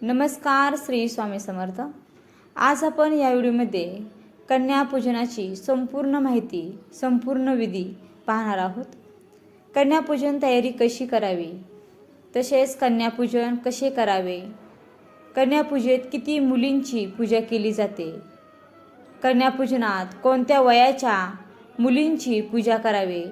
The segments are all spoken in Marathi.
नमस्कार, श्री स्वामी समर्थ। आज आपण या व्हिडिओमध्ये कन्यापूजनाची संपूर्ण माहिती, संपूर्ण विधी पाहणार आहोत। कन्यापूजन तयारी कशी करावी, तसेच कन्यापूजन कसे करावे, कन्यापूजेत किती मुलींची पूजा केली जाते, कन्यापूजनात कोणत्या वयाच्या मुलींची पूजा करावी,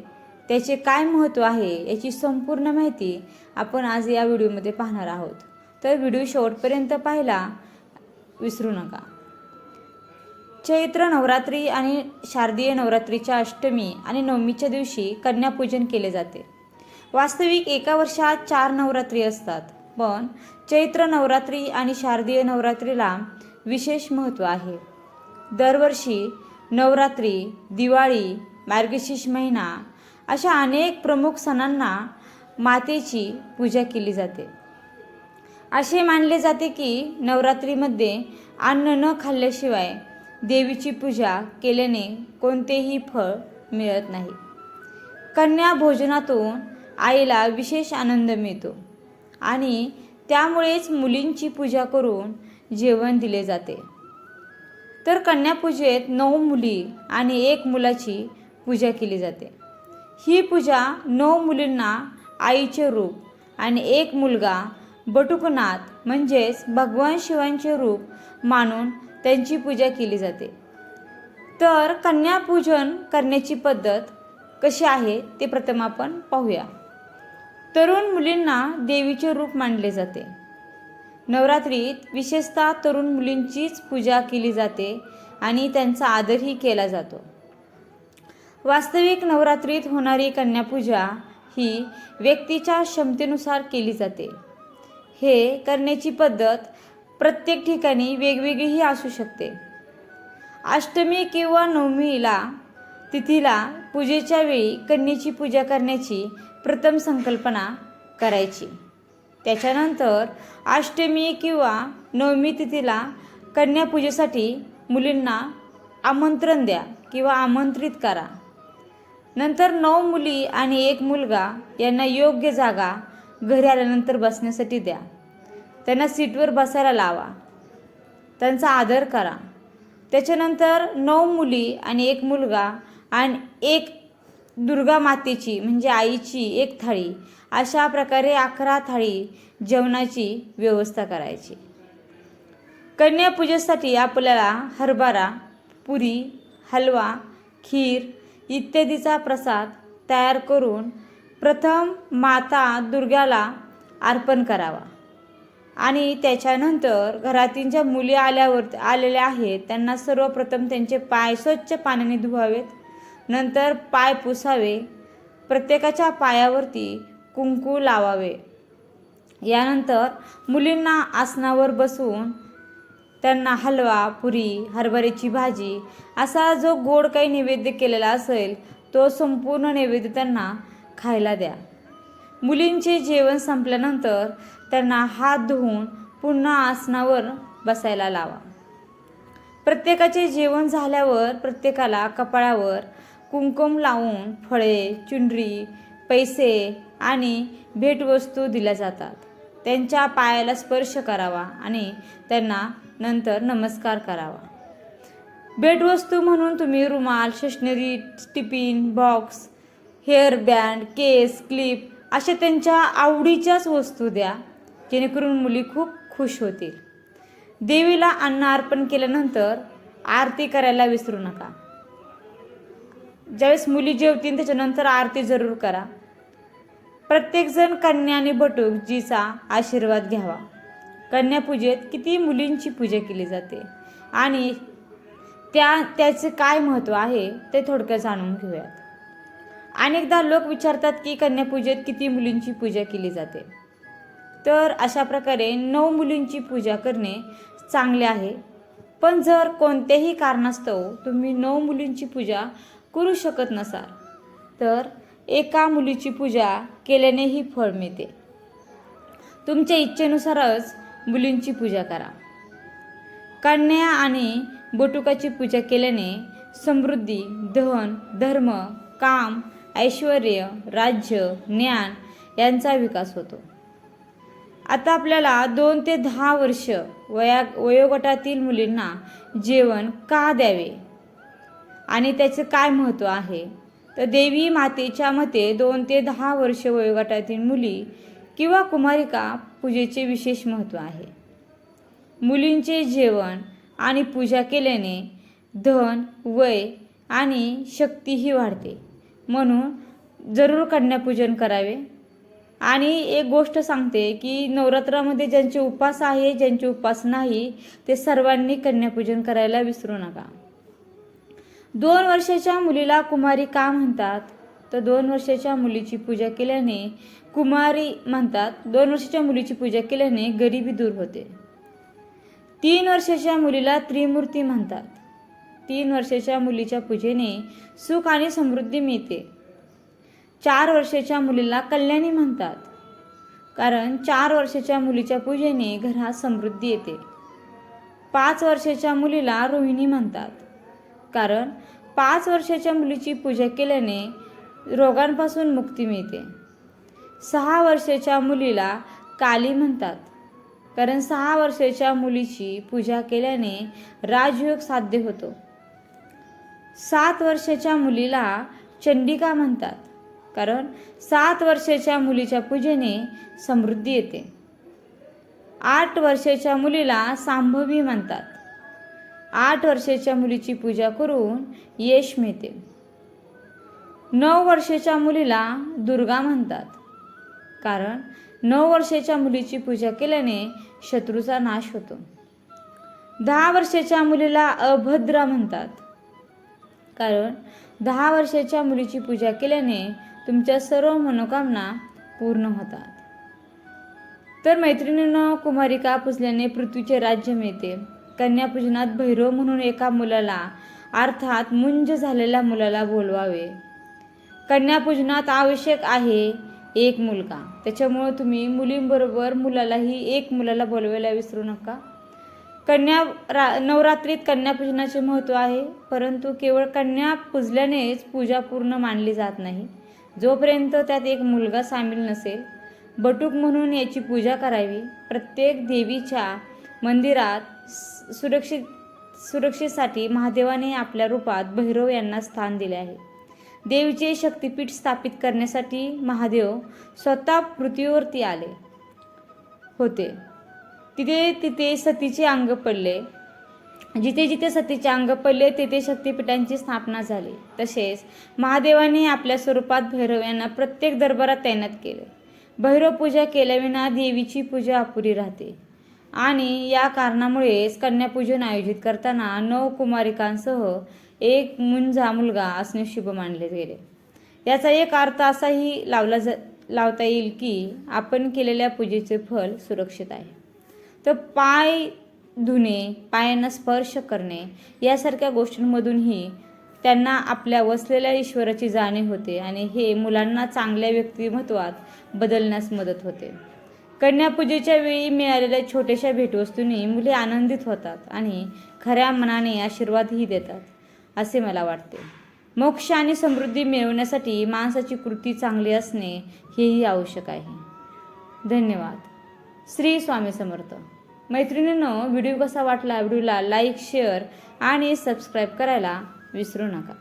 त्याचे काय महत्त्व आहे, याची संपूर्ण माहिती आपण आज या व्हिडिओमध्ये पाहणार आहोत। तर व्हिडिओ शेवटपर्यंत पाहायला विसरू नका। चैत्र नवरात्री आणि शारदीय नवरात्रीच्या अष्टमी आणि नवमीच्या दिवशी कन्यापूजन केले जाते। वास्तविक एका वर्षात 4 नवरात्री असतात, पण चैत्र नवरात्री आणि शारदीय नवरात्रीला विशेष महत्त्व आहे। दरवर्षी नवरात्री, दिवाळी, मार्गशीर्ष महिना अशा अनेक प्रमुख सणांना मातेची पूजा केली जाते। असे मानले जाते की नवरात्रीमध्ये अन्न न खाल्ल्याशिवाय देवीची पूजा केल्याने कोणतेही फळ मिळत नाही। कन्या भोजनातून आईला विशेष आनंद मिळतो आणि त्यामुळेच मुलींची पूजा करून जेवण दिले जाते। तर कन्यापूजेत 9 मुली आणि 1 मुलाची पूजा केली जाते। ही पूजा 9 मुलींना आईचे रूप आणि 1 मुलगा बटुकनाथ म्हणजेच भगवान शिवांचे रूप मानून त्यांची पूजा केली जाते। तर कन्यापूजन करण्याची पद्धत कशी आहे ते प्रथम आपण पाहूया। तरुण मुलींना देवीचे रूप मानले जाते। नवरात्रीत विशेषतः तरुण मुलींचीच पूजा केली जाते आणि त्यांचा आदरही केला जातो। वास्तविक नवरात्रीत होणारी कन्यापूजा ही व्यक्तीच्या क्षमतेनुसार केली जाते। हे करण्याची पद्धत प्रत्येक ठिकाणी वेगवेगळीही असू शकते। अष्टमी किंवा नवमीला तिथीला पूजेच्या वेळी कन्येची पूजा करण्याची प्रथम संकल्पना करायची। त्याच्यानंतर अष्टमी किंवा नवमी तिथीला कन्यापूजेसाठी मुलींना आमंत्रण द्या किंवा आमंत्रित करा। नंतर 9 मुली आणि 1 मुलगा यांना योग्य जागा घरी आल्यानंतर बसण्यासाठी द्या। त्यांना सीटवर बसायला लावा, त्यांचा आदर करा। त्याच्यानंतर 9 मुली आणि 1 मुलगा आणि 1 दुर्गा मातेची म्हणजे आईची 1 थाळी, अशा प्रकारे 11 थाळी जेवणाची व्यवस्था करायची। कन्यापूजेसाठी आपल्याला हरभरा, पुरी, हलवा, खीर इत्यादीचा प्रसाद तयार करून प्रथम माता दुर्गाला अर्पण करावा आणि त्याच्यानंतर घरातील ज्या मुली आलेल्या आहेत त्यांना सर्वप्रथम त्यांचे पाय स्वच्छ पाण्याने धुवावेत। नंतर पाय पुसावे, प्रत्येकाच्या पायावरती कुंकू लावावे। यानंतर मुलींना आसनावर बसवून त्यांना हलवा, पुरी, हरभऱ्याची भाजी असा जो गोड काही नैवेद्य केलेला असेल तो संपूर्ण नैवेद्य त्यांना खायला द्या। मुलींचे जेवण संपल्यानंतर त्यांना हात धुवून पुन्हा आसनावर बसायला लावा। प्रत्येकाचे जेवण झाल्यावर प्रत्येकाला कपाळावर कुंकुम लावून फळे, चुनरी, पैसे आणि भेटवस्तू दिल्या जातात। त्यांच्या पायाला स्पर्श करावा आणि त्यांना नंतर नमस्कार करावा। भेटवस्तू म्हणून तुम्ही रुमाल, stationery, tiffin box, hair band, केस, क्लिप अशा त्यांच्या आवडीच्याच वस्तू द्या, जेणेकरून मुली खूप खुश होतील। देवीला अन्न अर्पण केल्यानंतर आरती करायला विसरू नका। ज्यावेळेस मुली जेवतील त्याच्यानंतर आरती जरूर करा। प्रत्येकजण कन्या आणि बटूक जीचा आशीर्वाद घ्यावा। कन्यापूजेत किती मुलींची पूजा केली जाते आणि त्याचे काय महत्त्व आहे ते थोडक्यात जाणून घेऊयात। अनेकदा लोक विचारतात की कन्यापूजेत किती मुलींची पूजा केली जाते। तर अशा प्रकारे 9 मुलींची पूजा करणे चांगले आहे। पण जर कोणत्याही कारणास्तव तुम्ही 9 मुलींची पूजा करू शकत नसाल तर एका मुलीची पूजा केल्यानेही फळ मिळते। तुमच्या इच्छेनुसारच मुलींची पूजा करा। कन्या आणि बटुकाची पूजा केल्याने समृद्धी, धन, धर्म, काम, ऐश्वर्य, राज्य, ज्ञान यांचा विकास होतो। आता आपल्याला 2 ते 10 वर्ष वयोगटातील मुलींना जेवण का द्यावे आणि त्याचे काय महत्त्व आहे, तर देवी मातेच्या मते 2 ते 10 वर्ष वयोगटातील मुली किंवा कुमारिका पूजेचे विशेष महत्त्व आहे. मुलींचे जेवण आणि पूजा केल्याने धन, वय आणि शक्तीही वाढते. म्हणून जरूर कन्यापूजन करावे. आणि एक गोष्ट सांगते की नवरात्रामध्ये ज्यांचे उपवास आहे, ज्यांचे उपवास नाही, ते सर्वांनी कन्यापूजन करायला विसरू नका. 2 वर्षाच्या मुलीला कुमारी का म्हणतात, तर 2 वर्षाच्या मुलीची पूजा केल्याने कुमारी म्हणतात. 2 वर्षाच्या मुलीची पूजा केल्याने गरिबी दूर होते. 3 वर्षाच्या मुलीला त्रिमूर्ती म्हणतात. 3 वर्षाच्या मुलीच्या पूजेने सुख आणि समृद्धी मिळते. 4 वर्षाच्या मुलीला कल्याणी म्हणतात, कारण 4 वर्षाच्या मुलीच्या पूजेने घरात समृद्धी येते. 5 वर्षाच्या मुलीला रोहिणी म्हणतात, कारण 5 वर्षाच्या मुलीची पूजा केल्याने रोगांपासून मुक्ती मिळते. 6 वर्षाच्या मुलीला काली म्हणतात, कारण 6 वर्षाच्या मुलीची पूजा केल्याने राजयोग साध्य होतो. 7 वर्षाच्या मुलीला चंडिका म्हणतात, कारण 7 वर्षाच्या मुलीच्या पूजेने समृद्धी येते. 8 वर्षाच्या मुलीला सांभवी म्हणतात. 8 वर्षाच्या मुलीची पूजा करून यश मिळते. 9 वर्षाच्या मुलीला दुर्गा म्हणतात, कारण 9 वर्षाच्या मुलीची पूजा केल्याने शत्रूचा नाश होतो. 10 वर्षाच्या मुलीला अभद्रा म्हणतात, कारण 10 वर्षाच्या मुलीची पूजा केल्याने तुमच्या सर्व मनोकामना पूर्ण होतात. तर मैत्रिणींनो, कुमारिका पूजल्याने पृथ्वीचे राज्य मिळते. कन्यापूजनात भैरव म्हणून एका मुलाला, अर्थात मुंज झालेल्या मुलाला बोलवावे. कन्यापूजनात आवश्यक आहे एक मुलगा, त्याच्यामुळे तुम्ही मुलींबरोबर एक मुलाला बोलवायला विसरू नका. नवरात्रीत कन्यापूजनाचे महत्त्व आहे, परंतु केवळ कन्या पूजल्यानेच पूजा पूर्ण मानली जात नाही. जोपर्यंत त्यात एक मुलगा सामील नसेल, बटूक म्हणून याची पूजा करावी. प्रत्येक देवीच्या मंदिरात सुरक्षेसाठी महादेवाने आपल्या रूपात भैरव यांना स्थान दिले आहे. देवीचे शक्तिपीठ स्थापित करण्यासाठी महादेव स्वतः पृथ्वीवरती आले होते. तिथे सतीचे अंग पडले. जिथे सतीचे अंग पडले तेथे शक्तिपीठांची स्थापना झाली. तसेच महादेवाने आपल्या स्वरूपात भैरव यांना प्रत्येक दरबारात तैनात केले. भैरव पूजा केल्याविना देवीची पूजा अपुरी राहते आणि या कारणामुळेच कन्यापूजन आयोजित करताना 9 कुमारिकांसह एक मुंजा मुलगा असणे शुभ मानले गेले. याचा एक अर्थ असाही लावता येईल की आपण केलेल्या पूजेचे फल सुरक्षित आहे. तर पाय धुणे, पायांना स्पर्श करणे यासारख्या गोष्टींमधूनही त्यांना आपल्या वसलेल्या ईश्वराची जाणीव होते आणि हे मुलांना चांगल्या व्यक्तिमत्वात बदलण्यास मदत होते. कन्यापूजेच्या वेळी मिळालेल्या छोट्याशा भेटवस्तूंनी मुले आनंदित होतात आणि खऱ्या मनाने आशीर्वादही देतात असे मला वाटते. मोक्ष आणि समृद्धी मिळवण्यासाठी माणसाची कृती चांगली असणे हेही आवश्यक आहे. धन्यवाद. श्री स्वामी समर्थ. मैत्रिणींनो, व्हिडिओ कसा वाटला? व्हिडिओला लाईक, शेअर आणि सबस्क्राईब करायला विसरू नका.